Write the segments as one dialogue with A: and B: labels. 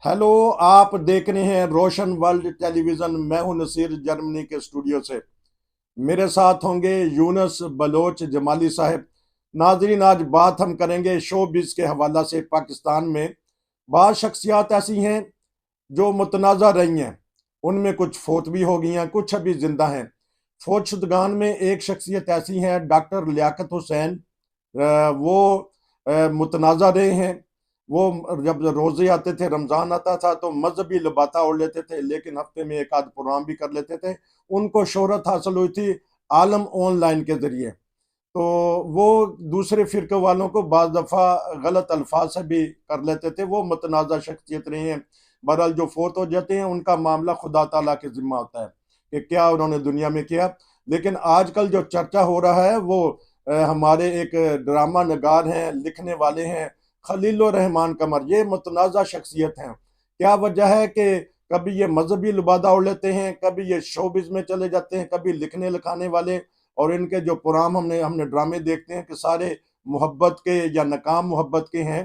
A: Hello. आप देख रहे हैं रोशन वर्ल्ड टेलीविजन। मैं हूं नसीर, जर्मनी के स्टूडियो से। मेरे साथ होंगे यूनस बलोच जमाली साहब। नाजरीन, आज बात हम करेंगे शोबिज़ के हवाला से। पाकिस्तान में बाज़ शख्सियात ऐसी हैं जो मुतनाज़ा रही हैं। उनमें कुछ फोत भी हो गई हैं, कुछ अभी जिंदा हैं। फोत शुदगान में एक शख्सियत ऐसी है, डॉक्टर लियाकत हुसैन। वो मुतनाज़ा रहे हैं। वो जब रोज़े आते थे, रमज़ान आता था, तो मजहबी लिबाता ओढ़ लेते थे, लेकिन हफ्ते में एक आध प्रोग्राम भी कर लेते थे। उनको शोहरत हासिल हुई थी आलम ऑनलाइन के ज़रिए। तो वो दूसरे फ़िरके वालों को बाज़ दफ़ा गलत अल्फाज से भी कर लेते थे। वो मुतनाज़ा शख्सियत रही हैं। बहरहाल जो फोत हो जाते हैं उनका मामला खुदा ताला के ज़िम्मा होता है कि क्या उन्होंने दुनिया में किया। लेकिन आजकल जो चर्चा हो रहा है वो हमारे एक ड्रामा नगार हैं, लिखने वाले हैं, खलीलुर रहमान कमर। ये मुतनाज़ा शख्सियत हैं। क्या वजह है कि कभी ये मजहबी लिबादा ओढ़ लेते हैं, कभी ये शोबिज़ में चले जाते हैं, कभी लिखने लिखाने वाले। और इनके जो प्रोग्राम हमने हमने ड्रामे देखते हैं कि सारे मोहब्बत के या नाकाम मोहब्बत के हैं।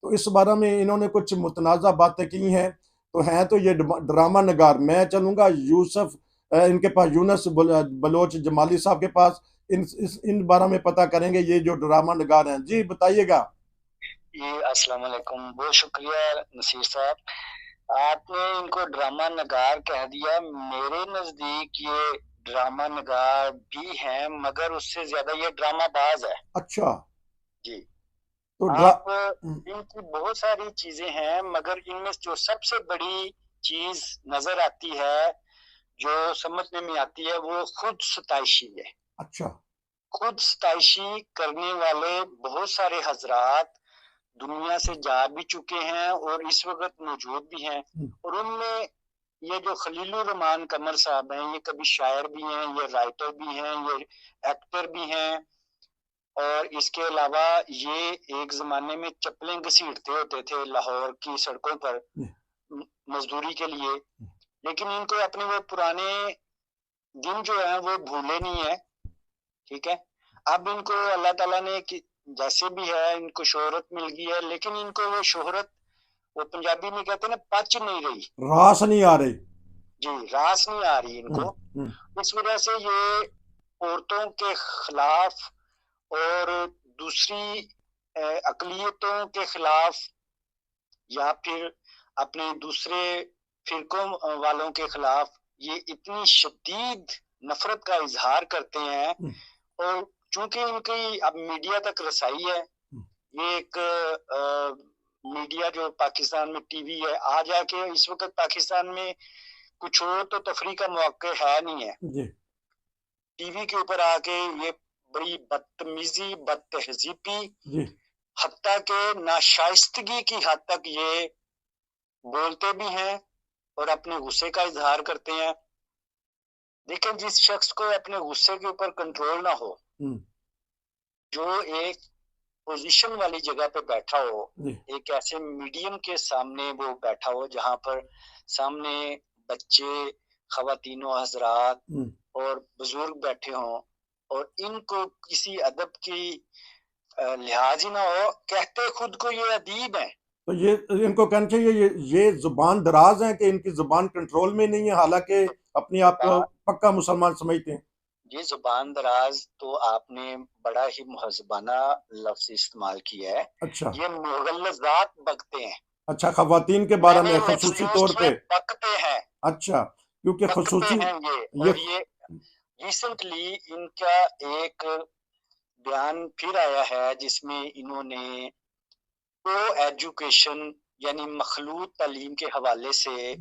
A: तो इस बारे में इन्होंने कुछ मुतनाज़ा बातें की हैं। तो हैं तो ये ड्रामा नगार। मैं चलूँगा यूसुफ, इनके पास, यूनस बलोच जमाली साहब के पास। इन बारे में पता करेंगे, ये जो ड्रामा नगार हैं। जी बताइएगा।
B: जी अस्सलाम वालेकुम। बहुत शुक्रिया नसीर साहब, आपने इनको ड्रामा नगार कह दिया। मेरे नजदीक ये ड्रामा नगार भी हैं, मगर उससे ज्यादा ये ड्रामा बाज है।
A: अच्छा।
B: जी।
A: तो
B: आप इनकी बहुत सारी चीजें हैं, मगर इनमें जो सबसे बड़ी चीज नजर आती है, जो समझने में आती है, वो खुद सताइशी है।
A: अच्छा।
B: खुद सताइशी करने वाले बहुत सारे हजरात दुनिया से जा भी चुके हैं और इस वक्त मौजूद भी हैं। और उनमें ये जो खलीलुर रहमान कमर साहब हैं, ये कभी शायर भी हैं, ये राइटर भी हैं, ये एक्टर भी हैं। और इसके अलावा ये एक जमाने में चप्पलें घसीटते होते थे लाहौर की सड़कों पर मजदूरी के लिए। लेकिन इनको अपने वो पुराने दिन जो है वो भूले नहीं है। ठीक है। अब इनको अल्लाह ताला ने जैसे भी है इनको शोहरत मिल गई है, लेकिन इनको वो शोहरत, वो पंजाबी में कहते हैं ना, पच नहीं रही।
A: रास नहीं आ रही।
B: जी, रास नहीं आ रही इनको। इस वजह से ये औरतों के खिलाफ और दूसरी अकलियतों के खिलाफ, या फिर अपने दूसरे फिरकों वालों के खिलाफ ये इतनी शदीद नफरत का इजहार करते हैं। और चूंकि इनकी अब मीडिया तक रसाई है, ये एक मीडिया जो पाकिस्तान में टीवी है, आ जाके इस वक्त पाकिस्तान में कुछ हो तो तफरी का मौका है नहीं है।
A: जी।
B: टीवी के ऊपर आके ये बड़ी बदतमीजी, बदतहजीबी, हत्ता के नाशाइस्तगी की हद तक ये बोलते भी हैं और अपने गुस्से का इजहार करते हैं। लेकिन जिस शख्स को अपने गुस्से के ऊपर कंट्रोल ना हो, जो एक पोजीशन वाली जगह पे बैठा हो, एक ऐसे मीडियम के सामने वो बैठा हो जहां पर सामने बच्चे, खवातीनो हजरात और बुजुर्ग बैठे हों, और इनको किसी अदब की लिहाज ही ना हो, कहते खुद को ये अदीब है।
A: तो ये इनको कहना चाहिए ये जुबान दराज है कि इनकी जुबान कंट्रोल में नहीं है, हालांकि अपने आप को पक्का मुसलमान समझते हैं।
B: ये जुबान दराज तो आपने बड़ा ही मुहज़्ज़बाना लफ्ज इस्तेमाल किया है।
A: अच्छा।
B: ये मुग़ल्लज़ात बकते हैं।
A: अच्छा, खवातीन के बारे में खसूसी तौर पे
B: बकते हैं।
A: अच्छा, क्योंकि
B: बकते
A: खसूसी
B: हैं ये। और ये रिसेंटली इनका एक बयान फिर आया है जिसमें इन्होंने को एजुकेशन यानी मखलूत तालीम के हवाले से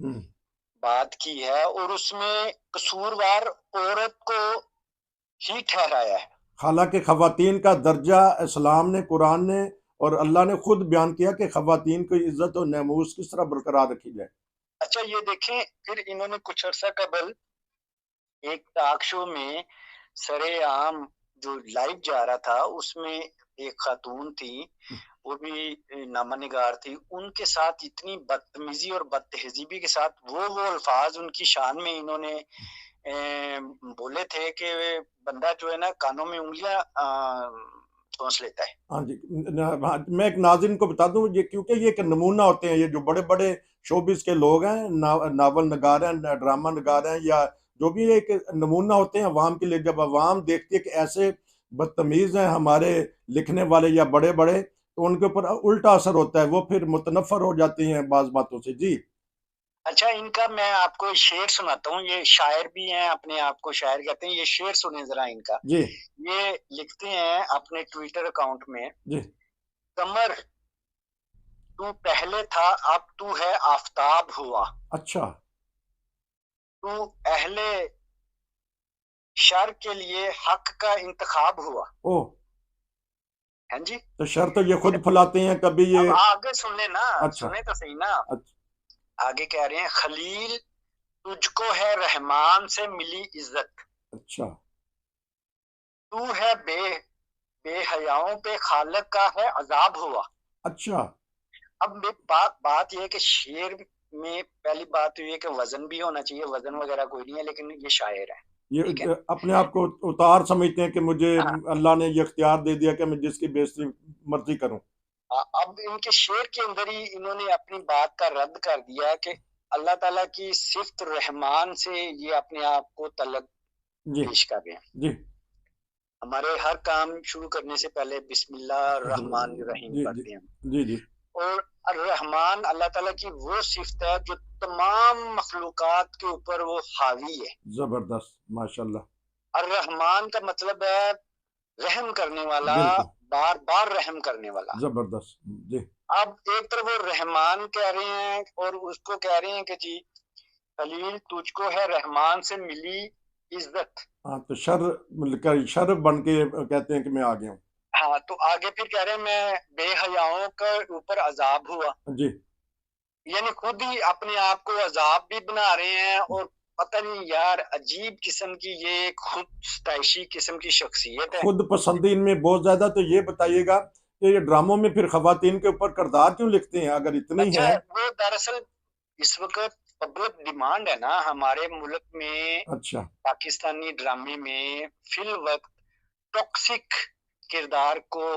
B: बात की है, और उसमें कसूरवार औरत को ही ठहराया है।
A: हालांकि खवातीन का दर्जा इस्लाम ने, कुरान ने और अल्लाह ने खुद बयान किया कि खवातीन की इज्जत और नमूस किस तरह बरकरार रखी जाए।
B: अच्छा, ये देखें, फिर इन्होंने कुछ अर्सा कबल एक टॉक शो में सरेआम जो लाइव जा रहा था, उसमें एक खातून थी, वो भी नामा निगार थी, उनके साथ इतनी बदतमीजी और बदतहजीबी के साथ वो अल्फाज उनकी शान में इन्होंने बोले थे कि बंदा जो है ना, कानों में उंगलियां रिस्पॉन्स लेता है।
A: हाँ जी, मैं एक नाज़रीन को बता दूं, ये क्योंकि ये एक नमूना होते हैं, ये जो बड़े बड़े शोबिस के लोग हैं, नावल नगार हैं, ड्रामा नगार हैं, या जो भी एक नमूना होते हैं अवाम के लिए। जब अवाम देखती है कि ऐसे बदतमीज़ हैं हमारे लिखने वाले या बड़े बड़े, तो उनके ऊपर उल्टा असर होता है, वो फिर मुतनफ़र हो जाती हैं बाज़ बातों से। जी
B: अच्छा, इनका मैं आपको शेर सुनाता हूँ, ये शायर भी हैं, अपने आप को शायर कहते हैं। ये शेर सुने जरा इनका।
A: जी
B: ये लिखते हैं अपने ट्विटर अकाउंट में,
A: जी।
B: कमर तू पहले था अब तू है आफताब हुआ,
A: अच्छा।
B: तू अहले शर के लिए हक का इंतखाब हुआ।
A: ओह,
B: हैं जी।
A: तो शर तो ये खुद फैलाते हैं, कभी ये।
B: अब आगे सुन ले ना,
A: अच्छा
B: सुने तो सही ना।
A: अच्छा
B: आगे कह रहे हैं, खलील तुझको है रहमान से मिली इज्जत,
A: अच्छा
B: तू है बेहयाओं पे खालिक का है अजाब हुआ।
A: अच्छा।
B: अब बात यह है कि शेर में पहली बात तो ये कि वजन भी होना चाहिए, वजन वगैरह कोई नहीं है, लेकिन ये शायर है,
A: ये
B: ठीक है।
A: अपने आप को उतार समझते हैं कि मुझे
B: हाँ,
A: अल्लाह ने ये इख्तियार दे दिया कि मैं जिसकी बेइज्जती मर्जी करूं।
B: अब इनके शेर के अंदर ही इन्होंने अपनी बात का रद्द कर दिया कि अल्लाह ताला की सिफ्त रहमान से ये अपने आप को तलब
A: जी
B: पेश कर रहे हैं।
A: जी
B: हमारे हर काम शुरू करने से पहले बिस्मिल्लाह रहमान रहीम
A: जी जी
B: पढ़ते हैं,
A: जी जी।
B: और रहमान अल्लाह ताला की वो सिफ्त है जो तमाम मखलूकात के ऊपर वो हावी है।
A: जबरदस्त, माशाल्लाह।
B: और रहमान का मतलब है रहम करने वाला,
A: बिल्कुल
B: बार बार रहम करने वाला।
A: जबरदस्त। जी
B: अब एक तरफ वो रहमान कह रहे हैं और उसको कह रहे हैं कि जी खलील तुझको है रहमान से मिली इज्जत।
A: हाँ, तो शर बन के कहते हैं कि मैं आ गया हूँ।
B: हाँ, तो आगे फिर कह रहे हैं मैं बेहयाओं के ऊपर अजाब हुआ,
A: जी
B: यानी खुद ही अपने आप को अजाब भी बना रहे हैं। और पता नहीं यार, अजीब किस्म की ये खुद सताइशी किस्म की शख्सियत है।
A: खुद पसंदी इनमें बहुत ज्यादा। तो ये बताइएगा कि ये ड्रामों में फिर खवातीन के ऊपर किरदार क्यों लिखते हैं अगर इतनी
B: अच्छा,
A: है?
B: वो दरअसल इस वक्त पब्लिक डिमांड है ना हमारे मुल्क में,
A: अच्छा
B: पाकिस्तानी ड्रामे में फिल वक्त टॉक्सिक किरदार को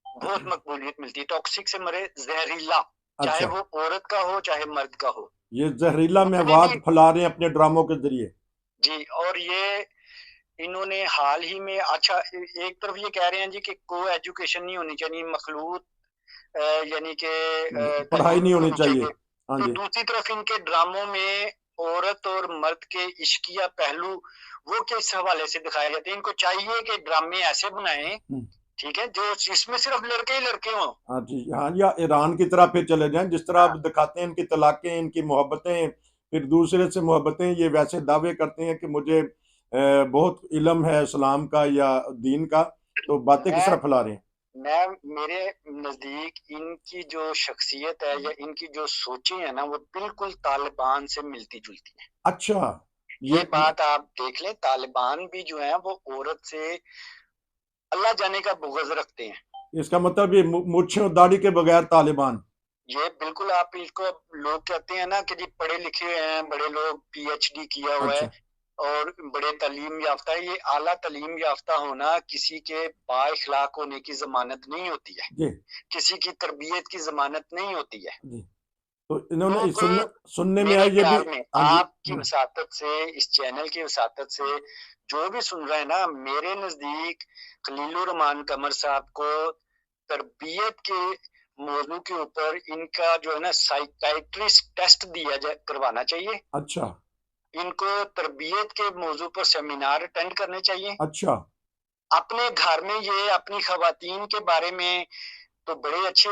B: बहुत मकबूलियत मिलती है। टॉक्सिक से मरे जहरीला, चाहे
A: अच्छा।
B: वो औरत का हो चाहे मर्द का हो।
A: ये जहरीला
B: उन्होंने
A: महवाद
B: भी
A: फैला रहे हैं अपने ड्रामों के जरिए।
B: जी, और ये इन्होंने हाल ही में, अच्छा एक तरफ ये कह रहे हैं जी कि को एजुकेशन नहीं होनी चाहिए, मखलूत यानी कि
A: पढ़ाई
B: तालीम
A: नहीं
B: नहीं
A: होनी
B: होनी
A: चाहिए।
B: चाहिए।
A: हाँ
B: तो
A: जी
B: दूसरी तरफ इनके ड्रामों में औरत और मर्द के इश्किया पहलू वो किस हवाले से दिखाए जाते हैं। इनको चाहिए कि ड्रामे ऐसे बनाएं, ठीक है, जो जिसमें सिर्फ लड़के ही लड़के हों।
A: हाँ जी हाँ, या ईरान की तरह फिर चले जाएं, जिस तरह
B: हाँ,
A: आप दिखाते हैं इनकी तलाकें, इनकी मोहब्बतें, फिर दूसरे से मोहब्बतें, ये वैसे दावे करते हैं कि मुझे बहुत इल्म है इस्लाम का या दीन का। तो बातें किस तरह फैला रहे हैं?
B: मैं मेरे नजदीक इनकी जो शख्सियत है या इनकी जो सोचें है ना, वो बिल्कुल तालिबान से मिलती जुलती है।
A: अच्छा,
B: ये बात आप देख लें, तालिबान भी जो है वो औरत से अल्लाह जाने का बुग़्ज़ रखते हैं।
A: इसका मतलब ये मूंछें और दाढ़ी के बगैर तालिबान।
B: ये बिल्कुल, आप इसको, लोग कहते हैं ना कि जी पढ़े लिखे हैं, बड़े लोग पीएचडी किया हुआ है
A: अच्छा
B: और बड़े तालीम याफ्ता है। ये आला तालीम याफ्ता होना किसी के बाइखलाक होने की जमानत नहीं होती है,
A: जी
B: किसी की तरबियत की जमानत नहीं होती है।
A: जी। तो इन्होंने
B: क्योंकि
A: सुनने में
B: मेरे
A: आया ये भी।
B: ख्याल में
A: हाँ जी
B: आपकी वसातत से, इस चैनल की वसातत से जो भी सुन रहे हैं ना, मेरे नजदीक खलीलुर रहमान कमर साहब को तरबियत के मौजू के ऊपर इनका जो है ना साइकाइट्रिस्ट टेस्ट दिया जाए, करवाना चाहिए।
A: अच्छा
B: इनको तरबियत के मौजू पर सेमिनार अटेंड करने चाहिए।
A: अच्छा
B: अपने घर में ये अपनी खवातीन के बारे में तो बड़े अच्छे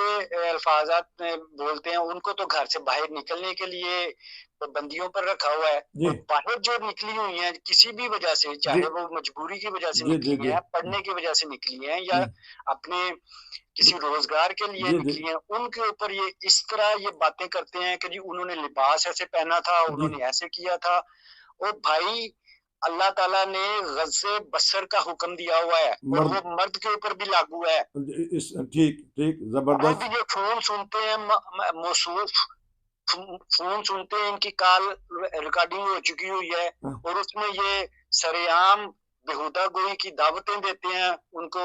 B: अल्फाजात में बोलते हैं, उनको तो घर से बाहर निकलने के लिए पाबंदियों पर रखा हुआ है।
A: जी
B: और बाहर जो निकली हुई हैं किसी भी वजह से,
A: जी
B: चाहे वो मजबूरी की वजह से
A: जी जी
B: निकली
A: जी
B: हैं, पढ़ने की वजह से निकली हैं, या अपने किसी रोजगार के लिए
A: जी जी
B: निकली हैं, उनके ऊपर ये इस तरह ये बातें करते हैं कि जी उन्होंने लिबास ऐसे पहना था,
A: जी
B: उन्होंने ऐसे किया था। और भाई, अल्लाह ताला ने गज़े बसर का हुक्म दिया हुआ है और
A: मर्द
B: वो मर्द के ऊपर भी लागू है।
A: इस ठीक ठीक
B: अब
A: जबरदस्त।
B: ये फोन सुनते हैं, मौसूफ फोन सुनते हैं, इनकी कॉल रिकॉर्डिंग हो चुकी हुई है
A: हाँ,
B: और उसमें ये सरेआम बेहुदा गोई की दावतें देते हैं उनको।